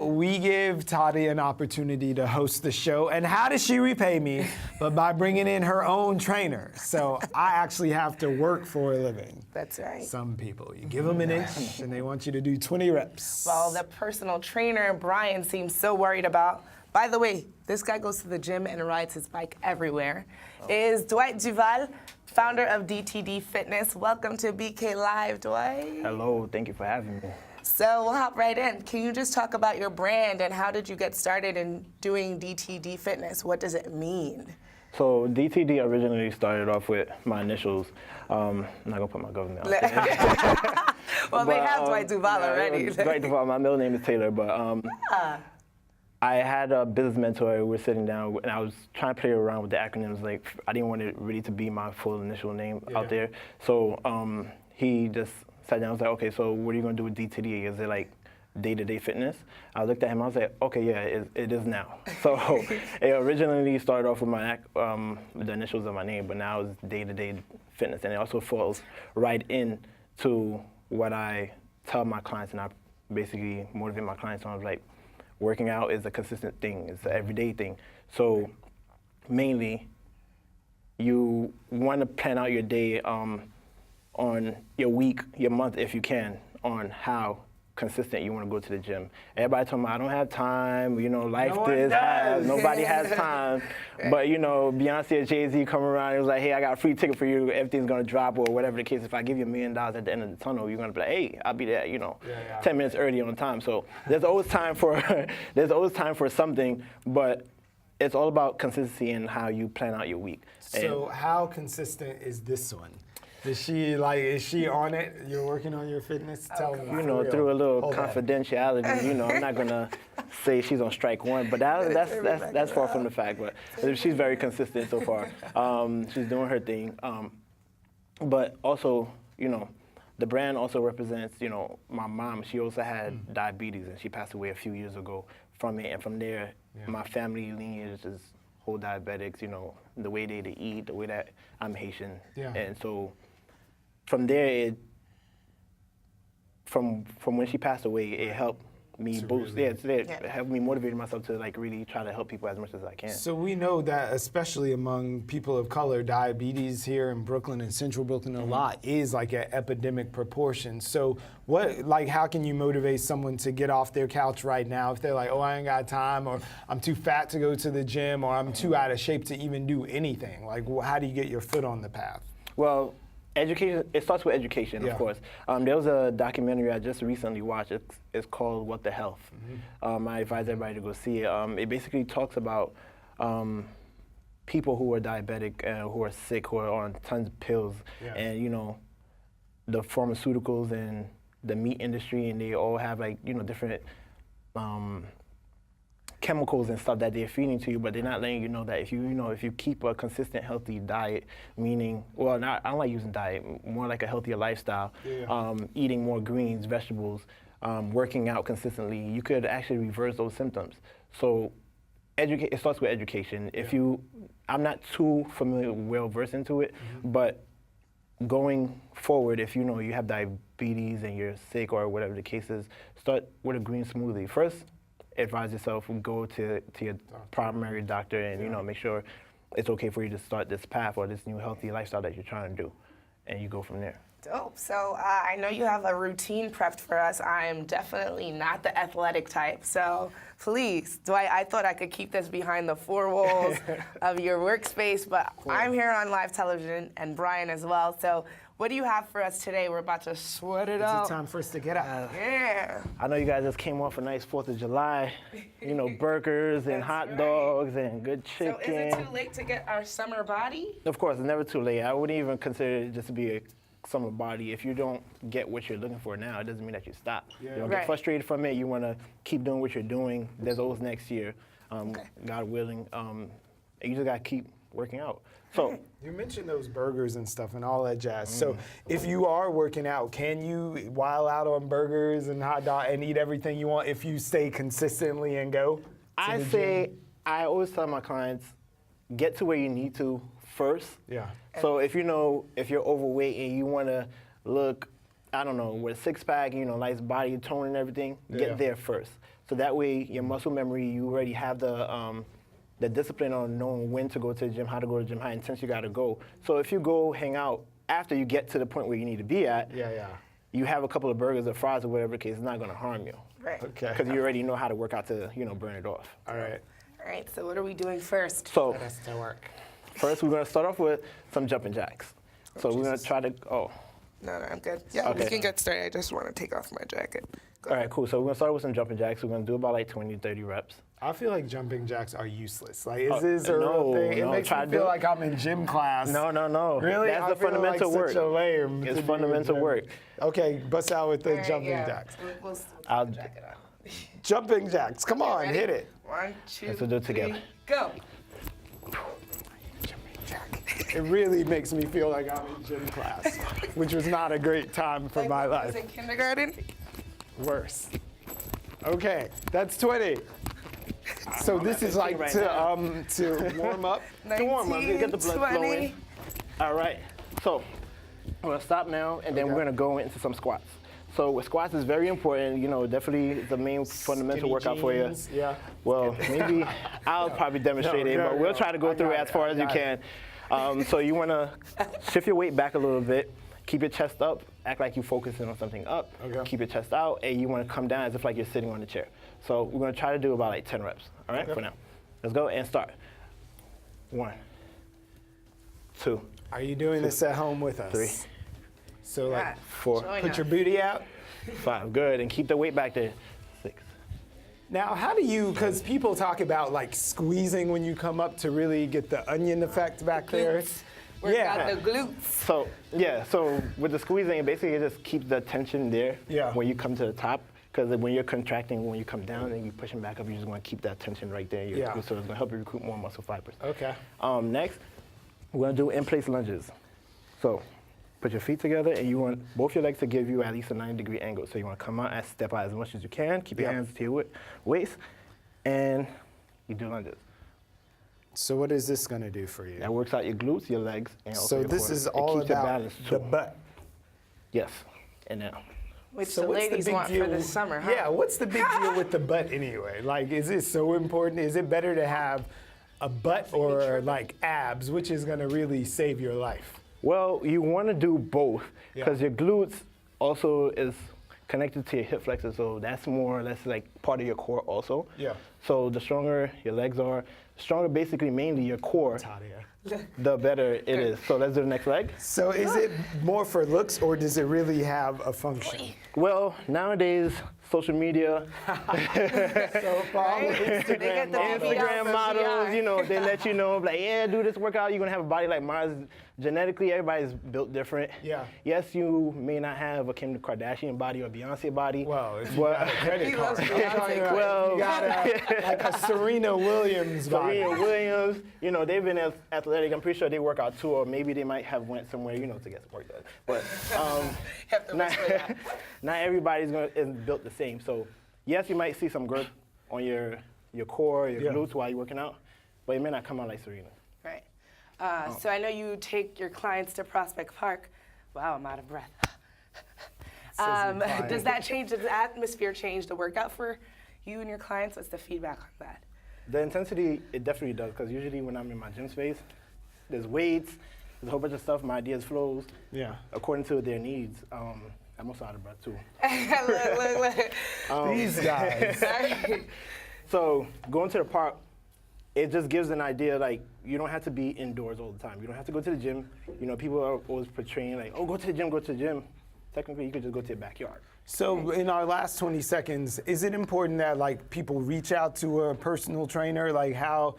We give Tati an opportunity to host the show, and how does she repay me? But by bringing in her own trainer. So I actually have to work for a living. That's right. Some people, you give them an inch, and they want you to do 20 reps. Well, the personal trainer Brian seems so worried about. By the way, this guy goes to the gym and rides his bike everywhere. Is Dwight Duval, founder of DTD Fitness. Welcome to BK Live, Dwight. Hello, thank you for having me. So we'll hop right in. Can you just talk about your brand and how did you get started in doing DTD Fitness? What does it mean? So DTD originally started off with my initials. I'm not gonna put my government out there. Well, they have Dwight Duval already. Dwight Duval, my middle name is Taylor, but I had a business mentor. We were sitting down, and I was trying to play around with the acronyms. Like, I didn't want it really to be my full initial name out there. So he just sat down and was like, okay, so what are you going to do with DTD? Is it like DTD Fitness? I looked at him, I was like, okay, yeah, it is now. So it originally started off with my the initials of my name, but now it's DTD Fitness. And it also falls right into what I tell my clients, and I basically motivate my clients on, like, working out is a consistent thing, it's an everyday thing. So mainly, you want to plan out your day on your week, your month, if you can, on how consistent you want to go to the gym. Everybody told me, I don't have time, you know, life nobody has time. But, you know, Beyonce or Jay-Z come around and was like, hey, I got a free ticket for you, everything's going to drop, or whatever the case. If I give you $1 million at the end of the tunnel, you're going to be like, hey, I'll be there, you know, 10 minutes early on time. So there's always time for, something, but it's all about consistency and how you plan out your week. So how consistent is this one? Is she on it? You're working on your fitness? Tell me. You know, through a little confidentiality, you know, I'm not gonna say she's on strike one, but that's far from the fact. But she's very consistent so far. She's doing her thing. But also, you know, the brand also represents, you know, my mom. She also had diabetes, and she passed away a few years ago from it. And from there, my family lineage is whole diabetics. You know, the way they eat, the way that I'm Haitian, and so. From there, from when she passed away, it helped me boost. It helped me motivate myself to, like, really try to help people as much as I can. So we know that, especially among people of color, diabetes here in Brooklyn and Central Brooklyn a lot is like an epidemic proportion. So how can you motivate someone to get off their couch right now if they're like, oh, I ain't got time, or I'm too fat to go to the gym, or I'm too out of shape to even do anything? Like, how do you get your foot on the path? Well, education, it starts with education, of course. There was a documentary I just recently watched. It's called What the Health. I advise everybody to go see it. It basically talks about people who are diabetic, who are sick, who are on tons of pills, and, you know, the pharmaceuticals and the meat industry, and they all have, like, you know, different chemicals and stuff that they're feeding to you, but they're not letting you know that if you keep a consistent, healthy diet, meaning, well, I don't like using diet, more like a healthier lifestyle, eating more greens, vegetables, working out consistently, you could actually reverse those symptoms. So it starts with education. I'm not too well versed into it, but going forward, if you know you have diabetes and you're sick or whatever the case is, start with a green smoothie. First, advise yourself, go to your primary doctor and, you know, make sure it's okay for you to start this path or this new healthy lifestyle that you're trying to do, and you go from there. Dope. So I know you have a routine prepped for us. I am definitely not the athletic type. So please, Dwight, I thought I could keep this behind the four walls of your workspace, but I'm here on live television, and Brian as well. So what do you have for us today? We're about to sweat it out. It's time for us to get out. I know you guys just came off a nice 4th of July, you know, burgers and hot dogs and good chicken. So is it too late to get our summer body? Of course, it's never too late. I wouldn't even consider it just to be a summer body. If you don't get what you're looking for now, it doesn't mean that you stop. You don't get frustrated from it. You want to keep doing what you're doing. There's always next year, God willing. And you just got to keep working out. So you mentioned those burgers and stuff and all that jazz. So if you are working out, can you wild out on burgers and hot dog and eat everything you want if you stay consistently and go? I always tell my clients, get to where you need to first. So if you're overweight and you want to look, I don't know, with a six-pack, you know, nice body tone and everything, get there first. So that way, your muscle memory, you already have the discipline on knowing when to go to the gym, how to go to the gym, how intense you got to go. So if you go hang out after you get to the point where you need to be at, you have a couple of burgers or fries or whatever the case, it's not going to harm you. Right. Okay. Because you already know how to work out to, burn it off. All right. All right, so what are we doing first? So That's to work. first, we're going to start off with some jumping jacks. So we're going to try to, No, I'm good. Yeah, we Okay. can get started. I just want to take off my jacket. Go all right, cool. So we're going to start with some jumping jacks. We're going to do about like 20 to 30 reps. I feel like jumping jacks are useless. Like, is this a real no, thing? It no, makes try me to feel do it. like I'm in gym class. No. Really? That's I the feel fundamental like work. Such a lame It's to do fundamental gym. work. Okay, bust out with the All right, jumping yeah. jacks. We'll I'll- put the jacket on. Jumping jacks. Come on, Ready? hit it. 1, 2, Let's do it together. 3, go. Jumping jack. It really makes me feel like I'm in gym class, which was not a great time for my Was life. in kindergarten? Worse. Okay, that's 20. So this is like right to warm up. To warm up, you get the blood 20. flowing. All right, so we're gonna stop now, and then Okay. we're gonna go into some squats. So with squats is very important, definitely the main fundamental Skinny workout for you. jeans, yeah. Well, maybe I'll probably demonstrate it, No, but we'll try to go I through got it as it, far I as you got can. So you wanna shift your weight back a little bit, keep your chest up, act like you're focusing on something up, Okay. keep your chest out, and you wanna come down as if like you're sitting on the chair. So we're gonna try to do about like 10 reps, all right, for now. Let's go and start. 1, 2, Are you doing this at home with us? 3, So like, Yeah, 4, join put us. your booty out. 5, good, and keep the weight back there. 6. Now, how do you, because people talk about like squeezing when you come up to really get the onion effect back there. Work out the glutes. So with the squeezing, it basically just keeps the tension there when you come to the top. Because when you're contracting, when you come down and you're pushing back up, you're just going to keep that tension right there. So it's going to help you recruit more muscle fibers. Okay. Next, we're going to do in-place lunges. So put your feet together, and you want both your legs to give you at least a 90-degree angle. So you want to come out and step out as much as you can. Keep your hands to your waist, and you do lunges. So what is this going to do for you? That works out your glutes, your legs, and also So your this core. is It all keeps your about balance, the too. butt. Yes, and now. Which So the what's ladies big want deal? for this summer, huh? Yeah, what's the big deal with the butt anyway? Like, is it so important? Is it better to have a butt or like abs, which is going to really save your life? Well, you want to do both because Yeah. your glutes also is connected to your hip flexors, so that's more or less like part of your core also. Yeah. So the stronger your legs are, stronger basically mainly your core, It's hot here. the better it is. So let's do the next leg. So is it more for looks or does it really have a function? Well, nowadays, social media, So follow Right? They get the Instagram BBL models, from they let you know, like, yeah, do this workout, you're gonna have a body like Mars. Genetically, everybody's built different. Yeah. Yes, you may not have a Kim Kardashian body or Beyonce body. Well, if you but got a credit He card, loves I'm talking about Well, you got like a Serena Williams body. Serena Williams, they've been athletic. I'm pretty sure they work out too, or maybe they might have went somewhere, to get some work done. But Have to not, whisper that. not everybody's is built the same. So yes, you might see some growth on your core, your glutes while you're working out, but it may not come out like Serena. Right. So I know you take your clients to Prospect Park. Wow, I'm out of breath. Does that change, does the atmosphere change the workout for you and your clients? What's the feedback on that? The intensity, it definitely does, because usually when I'm in my gym space, there's weights, there's a whole bunch of stuff, my ideas flows Yeah. according to their needs. I'm also out of breath too. look. These guys. So going to the park, it just gives an idea, like, you don't have to be indoors all the time. You don't have to go to the gym. People are always portraying like, oh, go to the gym, go to the gym. Technically, you could just go to your backyard. So in our last 20 seconds, is it important that like people reach out to a personal trainer? Like how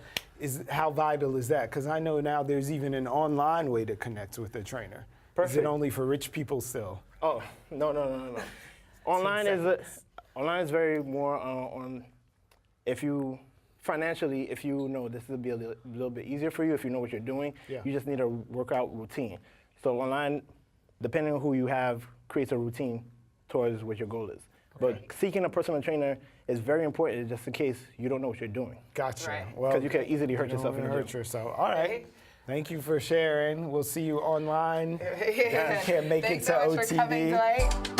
vital is that? Because I know now there's even an online way to connect with a trainer. Is Perfect. it only for rich people still? Oh, no. Online is very more on if you financially, if you know this will be a little bit easier for you, if you know what you're doing, you just need a workout routine. So online, depending on who you have, creates a routine towards what your goal is. But seeking a personal trainer is very important just in case you don't know what you're doing. Gotcha. Right. Well, Because you can easily hurt you yourself don't in wanna the hurt gym. yourself. All right. Thank you for sharing. We'll see you online. Yeah. Can't make it Thanks to so much for coming, OTD. Dwight.